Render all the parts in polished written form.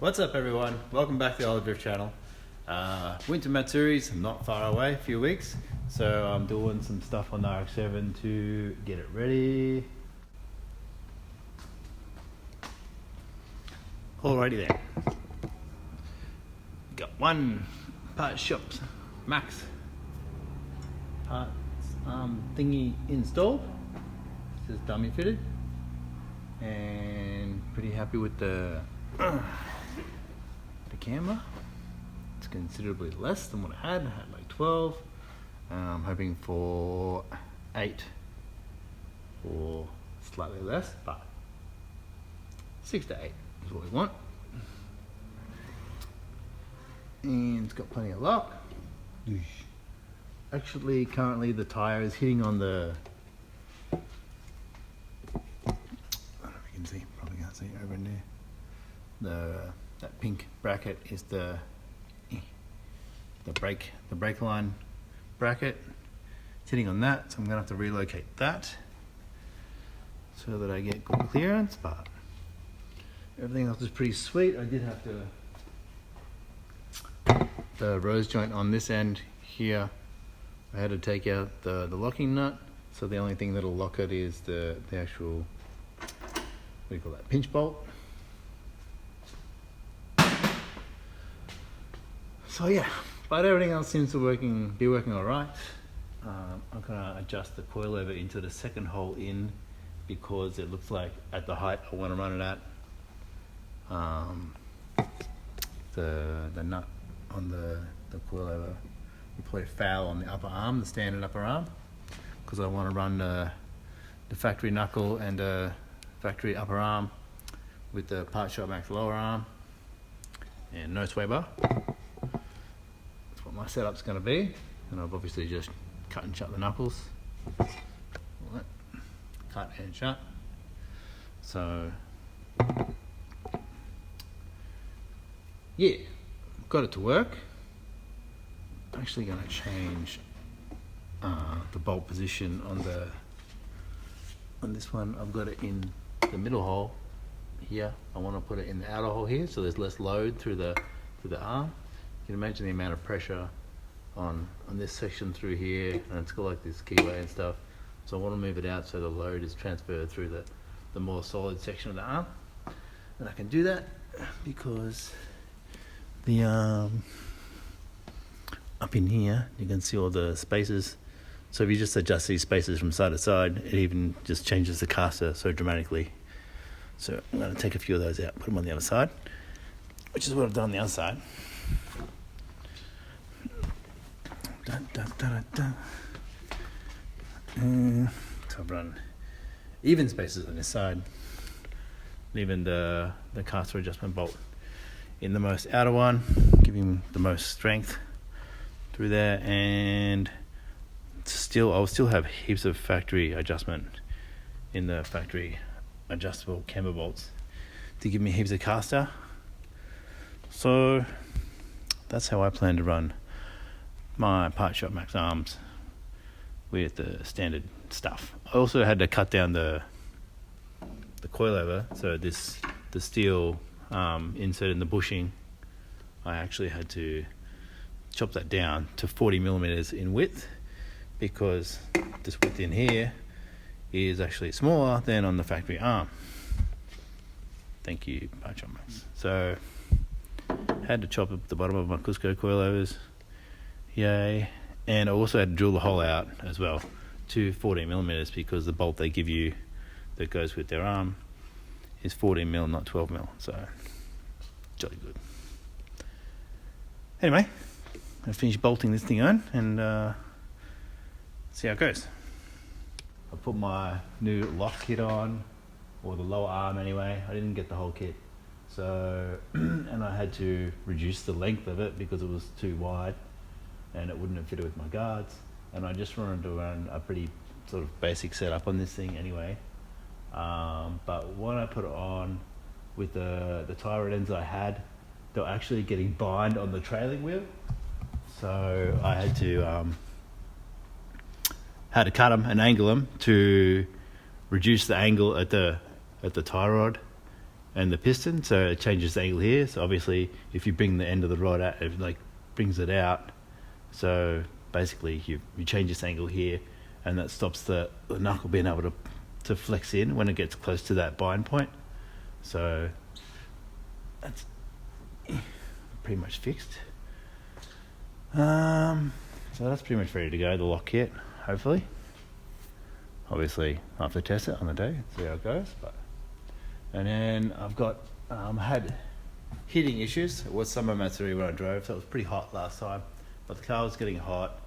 What's up everyone? Welcome back to the Olive Drift channel. Winter Matsuri's not far away, a few weeks. So I'm doing some stuff on the rx7 to get it ready. Alrighty then. Got one part shop max parts thingy installed. This is dummy fitted. And pretty happy with the camera. It's considerably less than what I had like 12. I'm hoping for 8 or slightly less, but 6 to 8 is what we want. And it's got plenty of lock. Actually, currently the tire is hitting on the, I don't know if you can see, probably can't see over in there. That pink bracket is the brake line bracket. It's hitting on that, so I'm gonna have to relocate that so that I get good clearance, but everything else is pretty sweet. I did have the rose joint on this end here. I had to take out the locking nut, so the only thing that'll lock it is the actual, what do you call that, pinch bolt. So yeah, but everything else seems to be working all right. I'm gonna adjust the coilover into the second hole in because it looks like at the height I want to run it at. The nut on the coilover, we put it foul on the upper arm, the standard upper arm, because I want to run the factory knuckle and the factory upper arm with the part shop max lower arm and no sway bar. What my setup's going to be, and I've obviously just cut and shut the knuckles. Cut and shut. So yeah, got it to work. I'm actually going to change the bolt position on this one. I've got it in the middle hole here. I want to put it in the outer hole here, so there's less load through the arm. You can imagine the amount of pressure on this section through here, and it's got like this keyway and stuff. So I want to move it out so the load is transferred through the more solid section of the arm. And I can do that because the up in here you can see all the spaces. So if you just adjust these spaces from side to side, it even just changes the caster so dramatically. So I'm going to take a few of those out, put them on the other side, which is what I've done on the other side. So I've run even spaces on this side, leaving the caster adjustment bolt in the most outer one, giving the most strength through there, and I'll still have heaps of factory adjustment in the factory adjustable camber bolts to give me heaps of caster. So that's how I plan to run my part shop max arms with the standard stuff. I also had to cut down the coilover, so the steel insert in the bushing, I actually had to chop that down to 40 millimeters in width because this width in here is actually smaller than on the factory arm. Thank you, part shop max. So had to chop up the bottom of my Cusco coilovers. Yay. And I also had to drill the hole out as well to 14 millimeters because the bolt they give you that goes with their arm is 14 mil, not 12 mil. So jolly good. Anyway, I finished bolting this thing on and see how it goes. I put my new lock kit on, or the lower arm anyway. I didn't get the whole kit. So, and I had to reduce the length of it because it was too wide and it wouldn't have fitted with my guards. And I just wanted to run a pretty sort of basic setup on this thing anyway. But when I put it on with the tie rod ends I had, they were actually getting bind on the trailing wheel. So I had to cut them and angle them to reduce the angle at the tie rod and the piston, so it changes the angle here. So obviously, if you bring the end of the rod out, it like brings it out. So basically, you change this angle here, and that stops the knuckle being able to flex in when it gets close to that bind point. So that's pretty much fixed. So that's pretty much ready to go, the lock kit, hopefully. Obviously, I have to test it on the day, see how it goes. And then I've got had heating issues. It was summer Matsuri when I drove, so it was pretty hot last time. But the car was getting hot,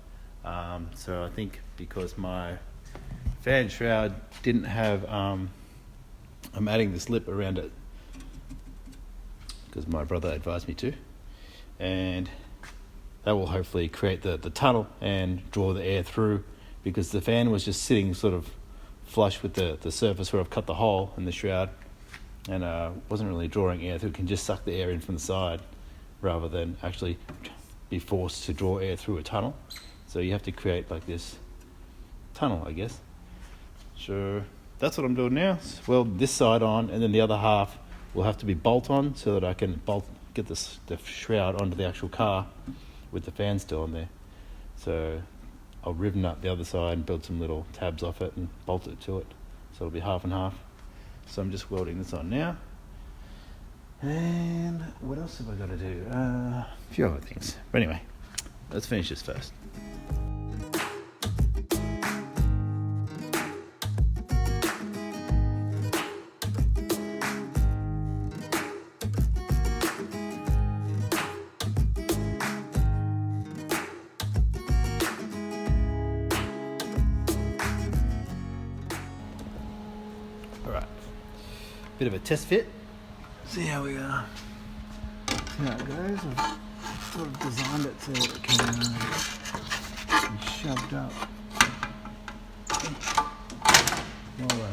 so I think because my fan shroud didn't have, I'm adding this lip around it because my brother advised me to, and that will hopefully create the tunnel and draw the air through, because the fan was just sitting sort of flush with the surface where I've cut the hole in the shroud, and wasn't really drawing air through. It can just suck the air in from the side rather than actually be forced to draw air through a tunnel. So you have to create like this tunnel, I guess. So that's what I'm doing now. Well, this side on, and then the other half will have to be bolt on so that I can get the shroud onto the actual car with the fan still on there. So I'll ribbon up the other side and build some little tabs off it and bolt it to it. So it'll be half and half. So I'm just welding this on now. And what else have I got to do? A few other things. But anyway, let's finish this first. Alright, bit of a test fit. See how we see how it goes. I've sort of designed it so that it can be shoved up. All the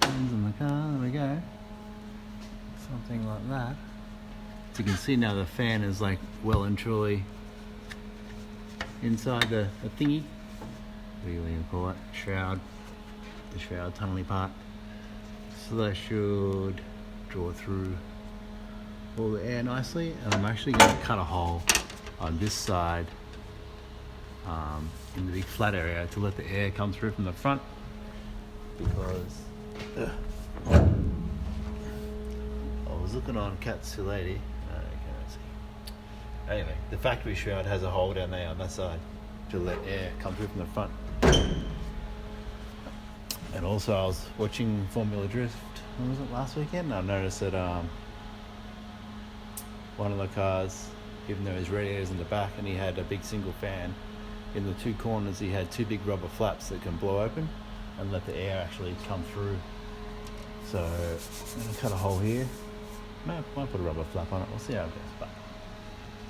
things in the car, there we go. Something like that. So you can see now the fan is like well and truly inside the thingy. What do you call it? Shroud. The shroud tunnely part. So that should draw through all the air nicely, and I'm actually going to cut a hole on this side in the big flat area to let the air come through from the front, because I was looking on Cat's Lady. Anyway, the factory shroud has a hole down there on that side to let air come through from the front. And also I was watching Formula Drift, when was it, last weekend? I noticed that one of the cars, even though his radiator's in the back and he had a big single fan, in the two corners he had two big rubber flaps that can blow open and let the air actually come through. So I'm going to cut a hole here. Might put a rubber flap on it, we'll see how it goes. But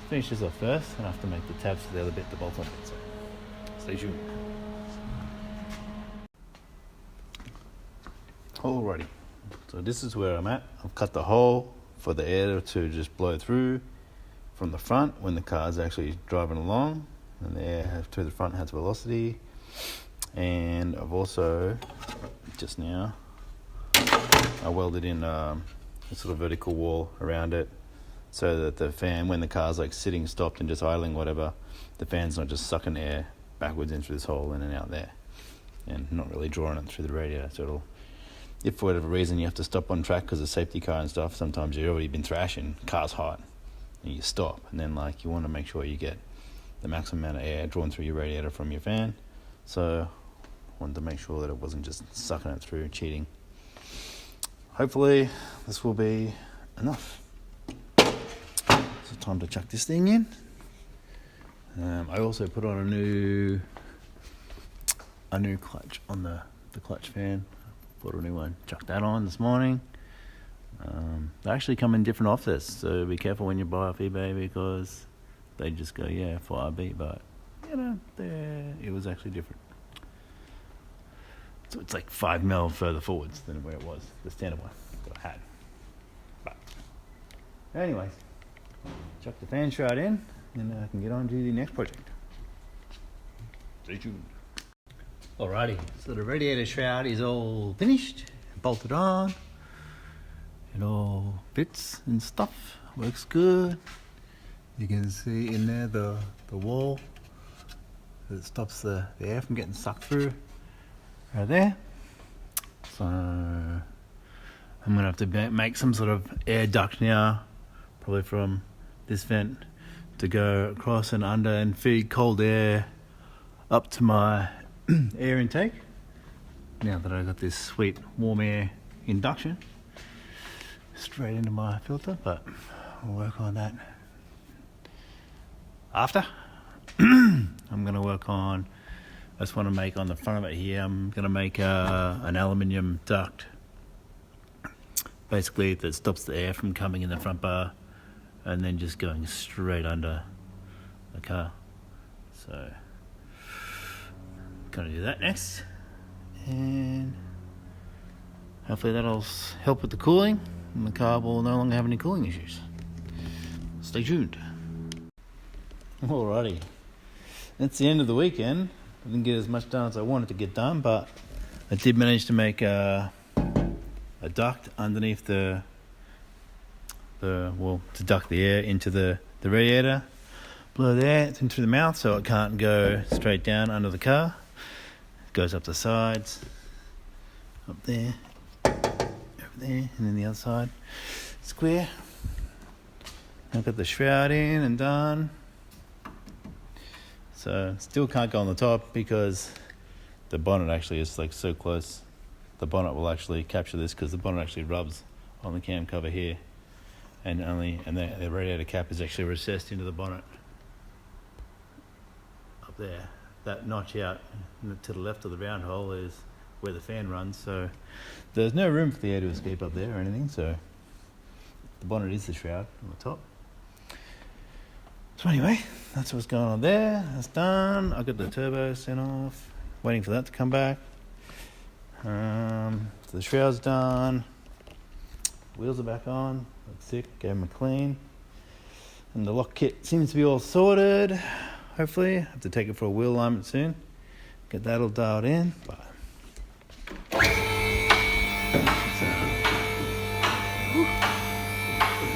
finish this off first, and I have to make the tabs for the other bit, the bolt on bit, so stay tuned. Alrighty, so this is where I'm at. I've cut the hole for the air to just blow through from the front when the car's actually driving along, and the air to the front has velocity. And I've also, just now, I welded in a sort of vertical wall around it, so that the fan, when the car's like sitting, stopped and just idling, whatever, the fan's not just sucking air backwards into this hole in and out there, and not really drawing it through the radiator. So it'll, if for whatever reason you have to stop on track because of safety car and stuff, sometimes you've already been thrashing, car's hot, and you stop, and then like you want to make sure you get the maximum amount of air drawn through your radiator from your fan. So I wanted to make sure that it wasn't just sucking it through, cheating. Hopefully this will be enough. So time to chuck this thing in. I also put on a new clutch on the clutch fan. Put a new one, chucked that on this morning. They actually come in different offsets, so be careful when you buy off eBay, because they just go, yeah, 4RB, but you know, it was actually different. So it's like 5mm further forwards than where it was, the standard one that I had. But anyways, chuck the fan shroud in, and I can get on to the next project. Stay tuned. Alrighty, so the radiator shroud is all finished, bolted on. It all fits and stuff, works good. You can see in there the wall that stops the air from getting sucked through right there. So I'm gonna have to make some sort of air duct now, probably from this vent to go across and under and feed cold air up to my air intake. Now that I got this sweet warm air induction straight into my filter, but I'll work on that after. I'm gonna work on, I just want to make on the front of it here, I'm gonna make an aluminium duct, basically that stops the air from coming in the front bar and then just going straight under the car. So gonna do that next, and hopefully that'll help with the cooling and the car will no longer have any cooling issues. Stay tuned. Alrighty, that's the end of the weekend. I didn't get as much done as I wanted to get done, but I did manage to make a duct underneath the to duct the air into the radiator. Blow there, it's into the mouth so it can't go straight down under the car. It goes up the sides, up there, over there, and then the other side square. I've got the shroud in and done. So still can't go on the top because the bonnet actually is like so close. The bonnet will actually capture this because the bonnet actually rubs on the cam cover here, and the radiator cap is actually recessed into the bonnet up there. That notch out to the left of the round hole is where the fan runs, so there's no room for the air to escape up there or anything, so the bonnet is the shroud on the top. So anyway, that's what's going on there. That's done. I got the turbo sent off, waiting for that to come back. So the shroud's done. Wheels are back on. That's sick. Gave them a clean. And the lock kit seems to be all sorted. Hopefully, I have to take it for a wheel alignment soon. Get that all dialed in. But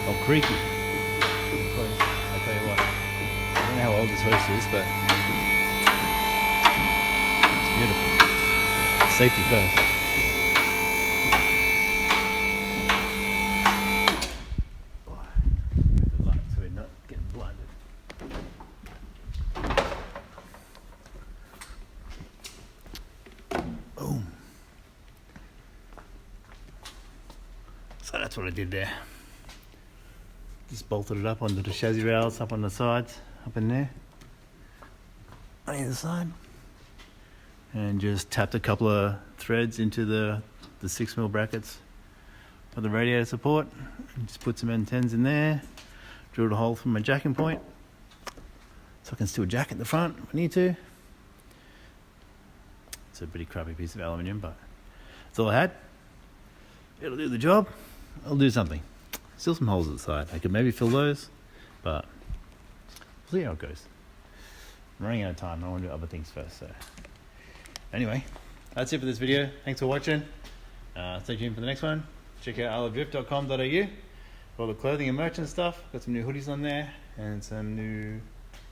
all creaky. I tell you what, I don't know how old this host is, but it's beautiful. Safety first. The light so we're not getting blinded. Boom. So that's what I did there. Just bolted it up onto the chassis rails, up on the sides, up in there, on either side, and just tapped a couple of threads into the 6mm brackets for the radiator support, and just put some N10s in there, drilled a hole for my jacking point, so I can still jack at the front if I need to. It's a pretty crappy piece of aluminium, but that's all I had. It'll do the job. I'll do something. Still some holes at the side. I could maybe fill those, but we'll see how it goes. I'm running out of time. I want to do other things first. So anyway, that's it for this video. Thanks for watching. Stay tuned for the next one. Check out isleofdrift.com.au for all the clothing and merch and stuff. Got some new hoodies on there and some new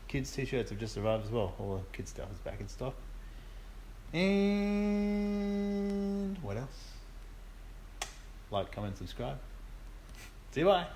kids t-shirts have just arrived as well. All the kids stuff is back in stock. And what else? Like, comment, subscribe. See you, bye.